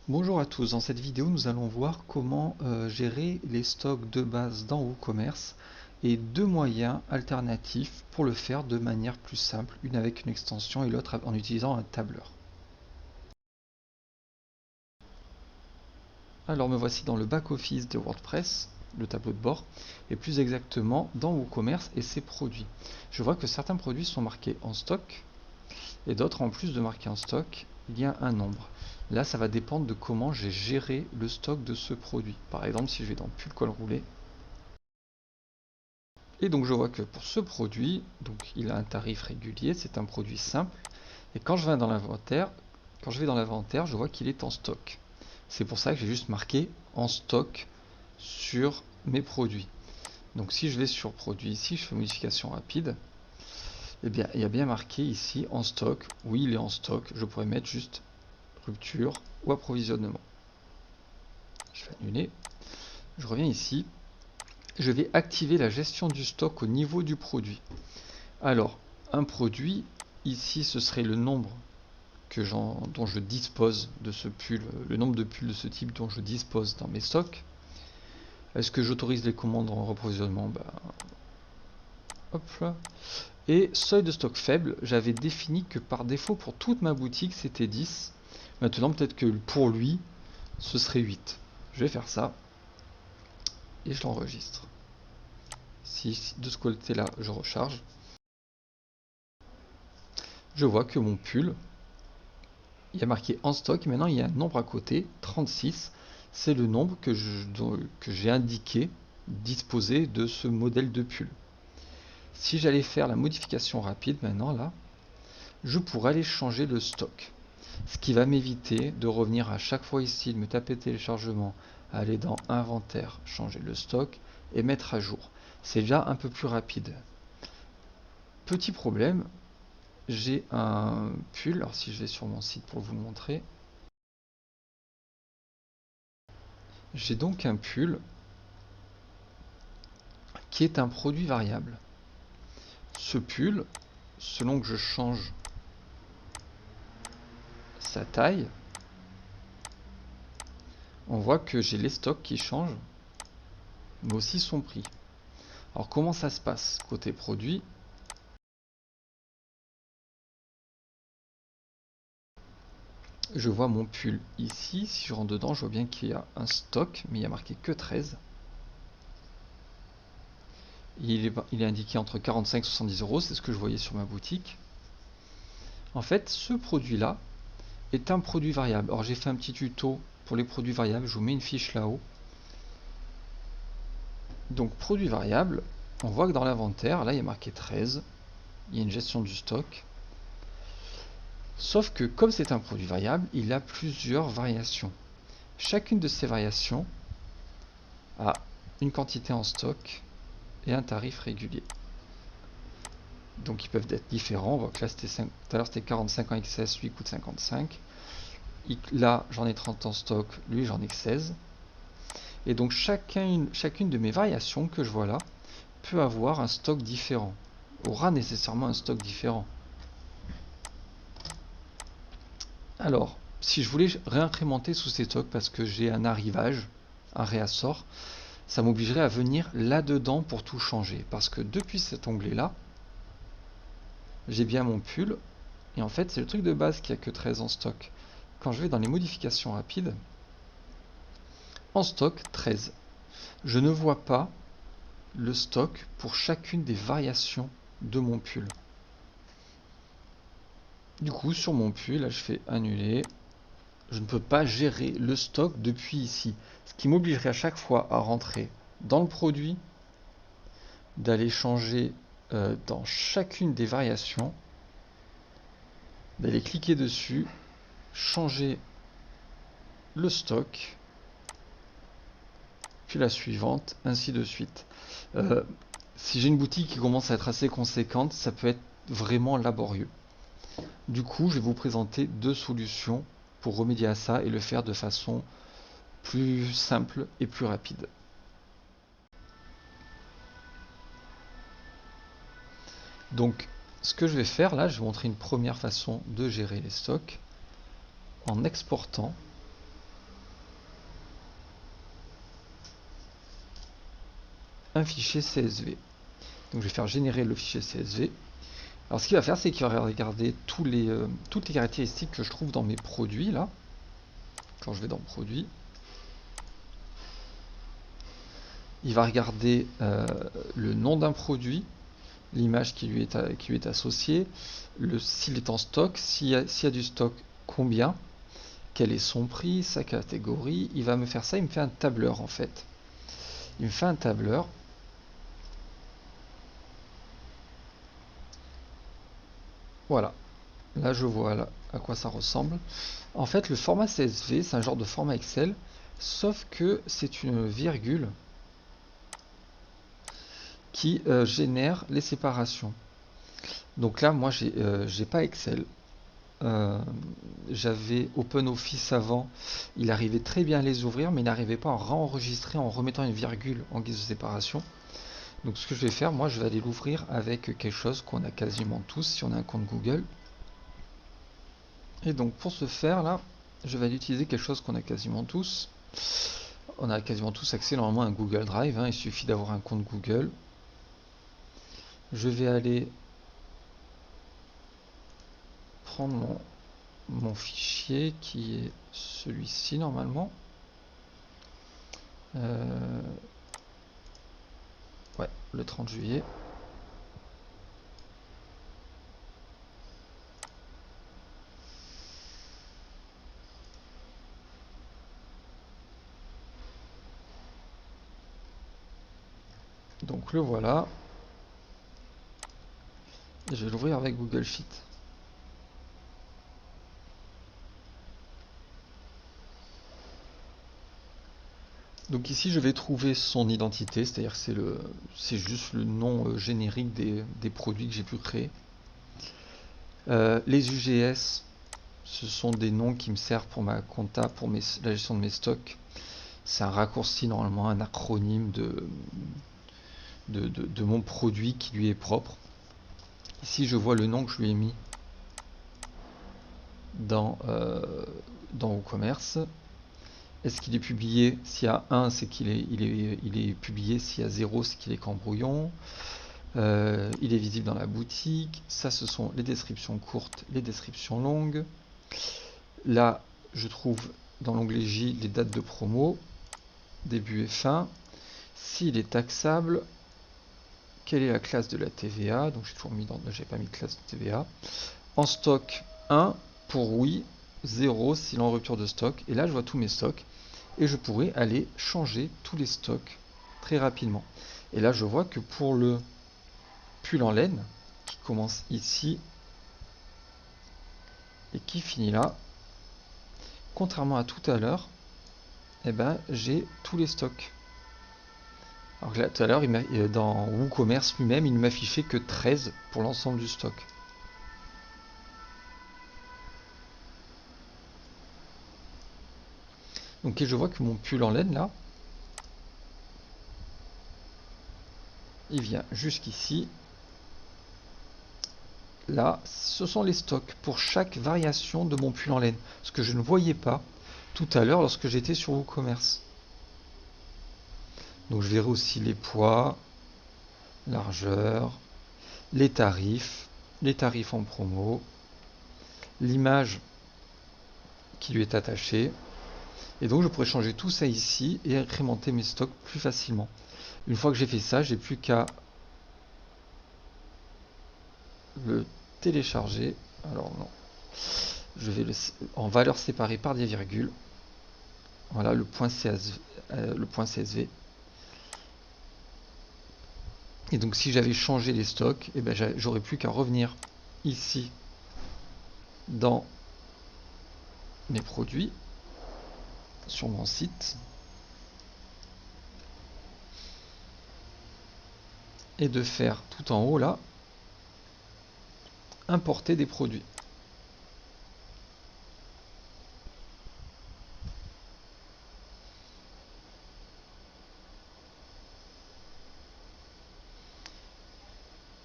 Bonjour à tous, dans cette vidéo nous allons voir comment gérer les stocks de base dans WooCommerce et deux moyens alternatifs pour le faire de manière plus simple, une avec une extension et l'autre en utilisant un tableur. Alors me voici dans le back-office de WordPress, le tableau de bord, et plus exactement dans WooCommerce et ses produits. Je vois que certains produits sont marqués en stock et d'autres, en plus de marquer en stock, il y a un nombre. Là, ça va dépendre de comment j'ai géré le stock de ce produit. Par exemple, si je vais dans pull col roulé, et donc je vois que pour ce produit, donc il a un tarif régulier, c'est un produit simple, et quand je vais dans l'inventaire, je vois qu'il est en stock. C'est pour ça que j'ai juste marqué en stock sur mes produits. Donc si je vais sur produit ici, je fais modification rapide, eh bien il y a bien marqué ici en stock. Oui, il est en stock. Je pourrais mettre juste rupture ou approvisionnement. Je vais annuler. Je reviens ici. Je vais activer la gestion du stock au niveau du produit. Alors, un produit, ici ce serait le nombre dont je dispose de ce pull, le nombre de pulls de ce type dont je dispose dans mes stocks. Est-ce que j'autorise les commandes en reprovisionnement? Hop là. Et seuil de stock faible, j'avais défini que par défaut pour toute ma boutique c'était 10. Maintenant peut-être que pour lui ce serait 8. Je vais faire ça et je l'enregistre. Si de ce côté-là je recharge, je vois que mon pull, il y a marqué en stock. Maintenant il y a un nombre à côté, 36. C'est le nombre que j'ai indiqué disposer de ce modèle de pull. Si j'allais faire la modification rapide maintenant là, je pourrais aller changer le stock. Ce qui va m'éviter de revenir à chaque fois ici, de me taper téléchargement, aller dans inventaire, changer le stock et mettre à jour. C'est déjà un peu plus rapide. Petit problème, j'ai un pull. Alors si je vais sur mon site pour vous le montrer, j'ai donc un pull qui est un produit variable. Ce pull, selon que je change sa taille, on voit que j'ai les stocks qui changent, mais aussi son prix. Alors comment ça se passe côté produit? Je vois mon pull ici. Si je rentre dedans, je vois bien qu'il y a un stock, mais il y a marqué que 13. Il est indiqué entre 45 et 70 euros, c'est ce que je voyais sur ma boutique. En fait, ce produit-là est un produit variable. Alors j'ai fait un petit tuto pour les produits variables, je vous mets une fiche là-haut. Donc produit variable, on voit que dans l'inventaire, là il y a marqué 13, il y a une gestion du stock. Sauf que comme c'est un produit variable, il a plusieurs variations. Chacune de ces variations a une quantité en stock et un tarif régulier. Donc ils peuvent être différents. On voit que là tout à l'heure c'était 45 en XS, lui coûte 55. Là j'en ai 30 en stock, lui j'en ai 16. Et donc chacune de mes variations que je vois là peut avoir un stock différent, aura nécessairement un stock différent. Alors si je voulais réincrémenter sous ces stocks parce que j'ai un arrivage, un réassort, ça m'obligerait à venir là-dedans pour tout changer. Parce que depuis cet onglet-là, j'ai bien mon pull. Et en fait, c'est le truc de base qui a que 13 en stock. Quand je vais dans les modifications rapides, en stock 13. Je ne vois pas le stock pour chacune des variations de mon pull. Du coup, sur mon pull, là je fais annuler. Je ne peux pas gérer le stock depuis ici. Ce qui m'obligerait à chaque fois à rentrer dans le produit, d'aller changer dans chacune des variations, d'aller cliquer dessus, changer le stock, puis la suivante, ainsi de suite. Si j'ai une boutique qui commence à être assez conséquente, ça peut être vraiment laborieux. Du coup, je vais vous présenter deux solutions pour remédier à ça et le faire de façon plus simple et plus rapide. Donc, ce que je vais faire là, je vais vous montrer une première façon de gérer les stocks en exportant un fichier CSV. Donc je vais faire générer le fichier CSV. Alors ce qu'il va faire, c'est qu'il va regarder toutes les caractéristiques que je trouve dans mes produits là. Quand je vais dans produits, il va regarder le nom d'un produit, l'image qui lui est associée, s'il est en stock, s'il y a du stock, combien, quel est son prix, sa catégorie. Il va me faire ça, il me fait un tableur en fait. Il me fait un tableur. Voilà. Là, je vois là à quoi ça ressemble. En fait, le format CSV, c'est un genre de format Excel, sauf que c'est une virgule qui génère les séparations. Donc là, moi, j'ai pas Excel. J'avais OpenOffice avant, il arrivait très bien à les ouvrir, mais il n'arrivait pas à enregistrer en remettant une virgule en guise de séparation. Donc ce que je vais faire, moi, je vais aller l'ouvrir avec quelque chose qu'on a quasiment tous si on a un compte Google. Et donc pour ce faire là, je vais utiliser quelque chose qu'on a quasiment tous. On a quasiment tous accès normalement à un Google Drive, hein, il suffit d'avoir un compte Google. Je vais aller prendre mon fichier qui est celui-ci normalement. Ouais, le 30 juillet. Donc le voilà. Et je vais l'ouvrir avec Google Sheet. Donc ici je vais trouver son identité, c'est-à-dire que c'est juste le nom générique des produits que j'ai pu créer. Les UGS, ce sont des noms qui me servent pour ma compta, pour la gestion de mes stocks. C'est un raccourci normalement, un acronyme de mon produit qui lui est propre. Ici je vois le nom que je lui ai mis dans WooCommerce. Est-ce qu'il est publié? S'il y a 1, c'est qu'il est publié. S'il y a 0, c'est qu'il est cambrouillon. Il est visible dans la boutique. Ça, ce sont les descriptions courtes, les descriptions longues. Là, je trouve dans l'onglet J les dates de promo, début et fin. S'il est taxable, quelle est la classe de la TVA? Donc j'ai toujours mis j'ai pas mis de classe de TVA. En stock, 1 pour oui, 0 s'il est en rupture de stock. Et là, je vois tous mes stocks. Et je pourrais aller changer tous les stocks très rapidement. Et là, je vois que pour le pull en laine, qui commence ici et qui finit là, contrairement à tout à l'heure, eh ben, j'ai tous les stocks. Alors que là, tout à l'heure, dans WooCommerce lui-même, il ne m'affichait que 13 pour l'ensemble du stock. Donc, et je vois que mon pull en laine, là, il vient jusqu'ici. Là, ce sont les stocks pour chaque variation de mon pull en laine. Ce que je ne voyais pas tout à l'heure lorsque j'étais sur WooCommerce. Donc je verrai aussi les poids, largeur, les tarifs en promo, l'image qui lui est attachée. Et donc je pourrais changer tout ça ici et incrémenter mes stocks plus facilement. Une fois que j'ai fait ça, j'ai plus qu'à le télécharger. Alors non, je vais en valeur séparée par des virgules. Voilà le point CSV. Et donc si j'avais changé les stocks, eh ben, j'aurais plus qu'à revenir ici dans mes produits sur mon site et de faire tout en haut là importer des produits.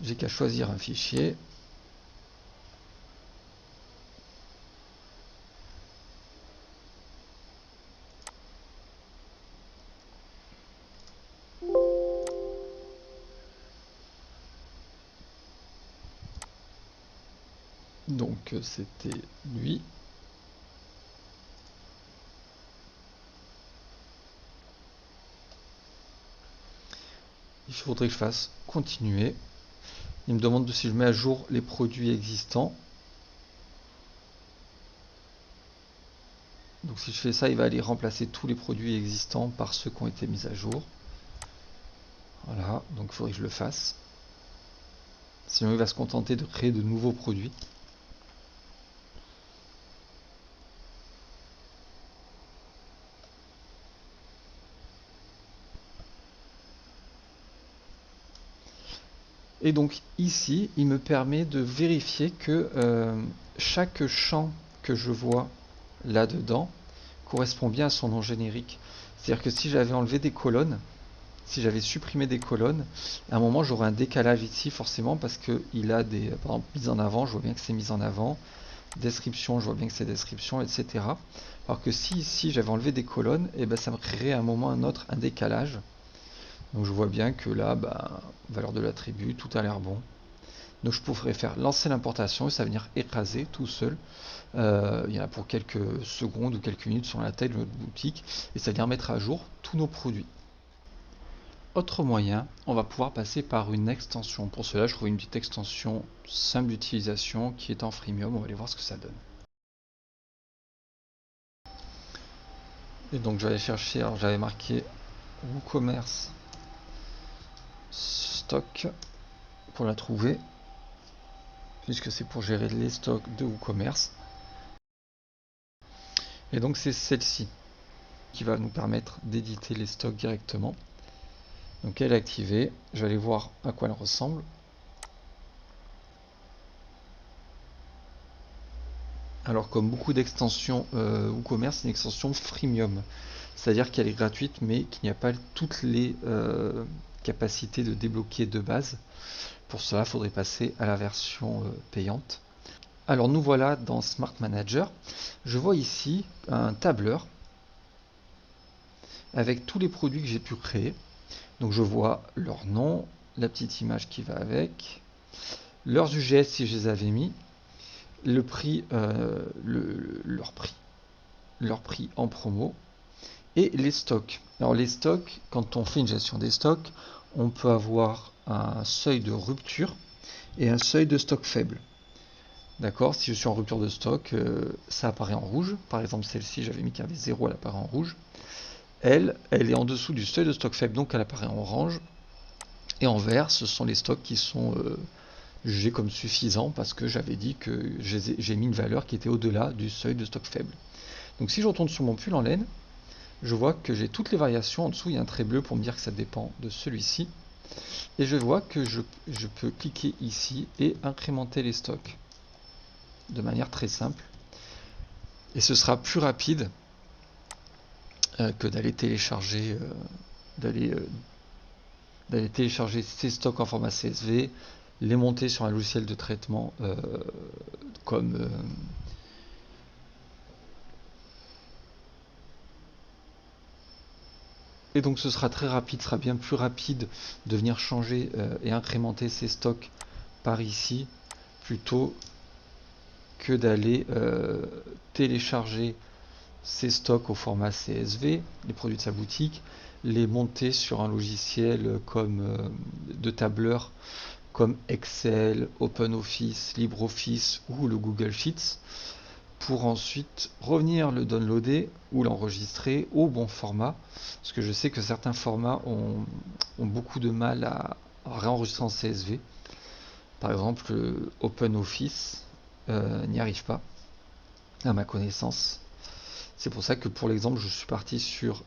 J'ai qu'à choisir un fichier. Donc c'était lui. Il faudrait que je fasse continuer. Il me demande si je mets à jour les produits existants. Donc si je fais ça, il va aller remplacer tous les produits existants par ceux qui ont été mis à jour. Voilà, donc il faudrait que je le fasse. Sinon il va se contenter de créer de nouveaux produits. Et donc ici, il me permet de vérifier que chaque champ que je vois là-dedans correspond bien à son nom générique. C'est-à-dire que si j'avais enlevé des colonnes, si j'avais supprimé des colonnes, à un moment j'aurais un décalage ici forcément parce qu'il a des, par exemple, mise en avant, je vois bien que c'est mise en avant, description, je vois bien que c'est description, etc. Alors que si ici j'avais enlevé des colonnes, et ben ça me créerait à un moment ou à un autre un décalage. Donc je vois bien que là, valeur de l'attribut, tout a l'air bon. Donc je pourrais faire lancer l'importation et ça va venir écraser tout seul. Il y en a pour quelques secondes ou quelques minutes sur la taille de notre boutique et ça vient mettre à jour tous nos produits. Autre moyen, on va pouvoir passer par une extension. Pour cela, je trouve une petite extension simple d'utilisation qui est en freemium. On va aller voir ce que ça donne. Et donc j'allais chercher, alors j'avais marqué WooCommerce stock pour la trouver, puisque c'est pour gérer les stocks de WooCommerce. Et donc c'est celle-ci qui va nous permettre d'éditer les stocks directement. Donc elle est activée, je vais aller voir à quoi elle ressemble. Alors comme beaucoup d'extensions WooCommerce, c'est une extension freemium, c'est-à-dire qu'elle est gratuite mais qu'il n'y a pas toutes les capacités de débloquer de base. Pour cela, il faudrait passer à la version payante. Alors nous voilà dans Smart Manager. Je vois ici un tableur avec tous les produits que j'ai pu créer. Donc je vois leur nom, la petite image qui va avec, leurs UGS si je les avais mis, le prix, leur prix en promo et les stocks. Alors les stocks, quand on fait une gestion des stocks, on peut avoir un seuil de rupture et un seuil de stock faible. D'accord, si je suis en rupture de stock, ça apparaît en rouge. Par exemple, celle-ci, j'avais mis qu'il y avait 0, elle apparaît en rouge. Elle est en dessous du seuil de stock faible, donc elle apparaît en orange. Et en vert, ce sont les stocks qui sont jugés comme suffisants parce que j'avais dit que j'ai mis une valeur qui était au-delà du seuil de stock faible. Donc si je retourne sur mon pull en laine, je vois que j'ai toutes les variations. En dessous, il y a un trait bleu pour me dire que ça dépend de celui-ci. Et je vois que je peux cliquer ici et incrémenter les stocks de manière très simple. Et ce sera plus rapide que d'aller télécharger, télécharger ces stocks en format CSV, les monter sur un logiciel de traitement comme et donc ce sera très rapide, sera bien plus rapide de venir changer et incrémenter ces stocks par ici plutôt que d'aller télécharger ces stocks au format CSV, les produits de sa boutique, les monter sur un logiciel comme de tableur comme Excel, OpenOffice, LibreOffice ou le Google Sheets pour ensuite revenir le downloader ou l'enregistrer au bon format, parce que je sais que certains formats ont beaucoup de mal à réenregistrer en CSV. Par exemple, OpenOffice n'y arrive pas, à ma connaissance. C'est pour ça que pour l'exemple, je suis parti sur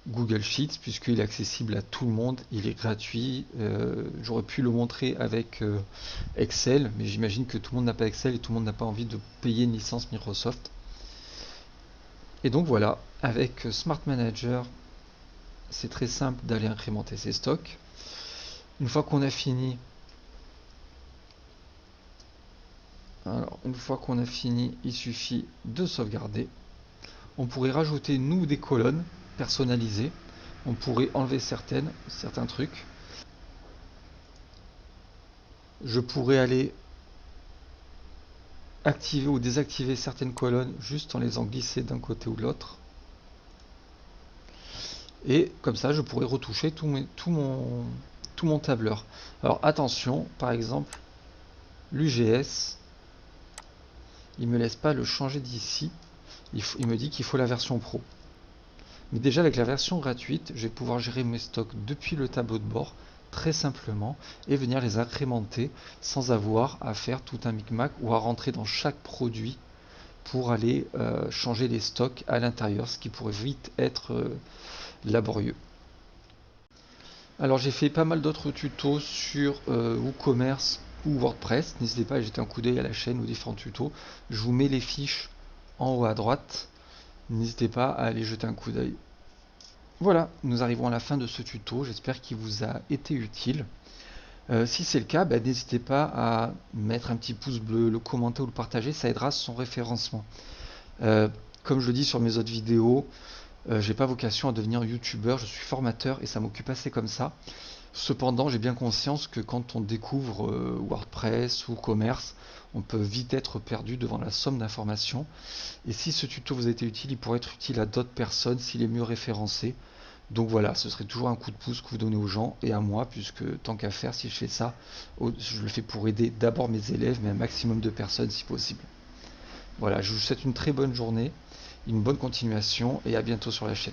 Google Sheets, puisqu'il est accessible à tout le monde, il est gratuit. J'aurais pu le montrer avec Excel, mais j'imagine que tout le monde n'a pas Excel et tout le monde n'a pas envie de payer une licence Microsoft. Et donc voilà, avec Smart Manager, c'est très simple d'aller incrémenter ses stocks. Une fois qu'on a fini, il suffit de sauvegarder. On pourrait rajouter nous des colonnes personnalisées. On pourrait enlever certains trucs. Je pourrais aller activer ou désactiver certaines colonnes juste en les en glisser d'un côté ou de l'autre. Et comme ça, je pourrais retoucher tout mon tableur. Alors attention, par exemple, l'UGS, il me laisse pas le changer d'ici. Il me dit qu'il faut la version pro. Mais déjà avec la version gratuite, je vais pouvoir gérer mes stocks depuis le tableau de bord très simplement et venir les incrémenter sans avoir à faire tout un micmac ou à rentrer dans chaque produit pour aller changer les stocks à l'intérieur, ce qui pourrait vite être laborieux. Alors j'ai fait pas mal d'autres tutos sur WooCommerce ou WordPress. N'hésitez pas à jeter un coup d'œil à la chaîne ou différents tutos. Je vous mets les fiches en haut à droite. N'hésitez pas à aller jeter un coup d'œil. Voilà, nous arrivons à la fin de ce tuto. J'espère qu'il vous a été utile. Si c'est le cas, n'hésitez pas à mettre un petit pouce bleu, le commenter ou le partager. Ça aidera son référencement. Comme je le dis sur mes autres vidéos, j'ai pas vocation à devenir youtubeur, je suis formateur et ça m'occupe assez comme ça. Cependant, j'ai bien conscience que quand on découvre WordPress ou commerce, on peut vite être perdu devant la somme d'informations. Et si ce tuto vous a été utile, il pourrait être utile à d'autres personnes s'il est mieux référencé. Donc voilà, ce serait toujours un coup de pouce que vous donnez aux gens et à moi, puisque tant qu'à faire, si je fais ça, je le fais pour aider d'abord mes élèves, mais un maximum de personnes si possible. Voilà, je vous souhaite une très bonne journée, une bonne continuation et à bientôt sur la chaîne.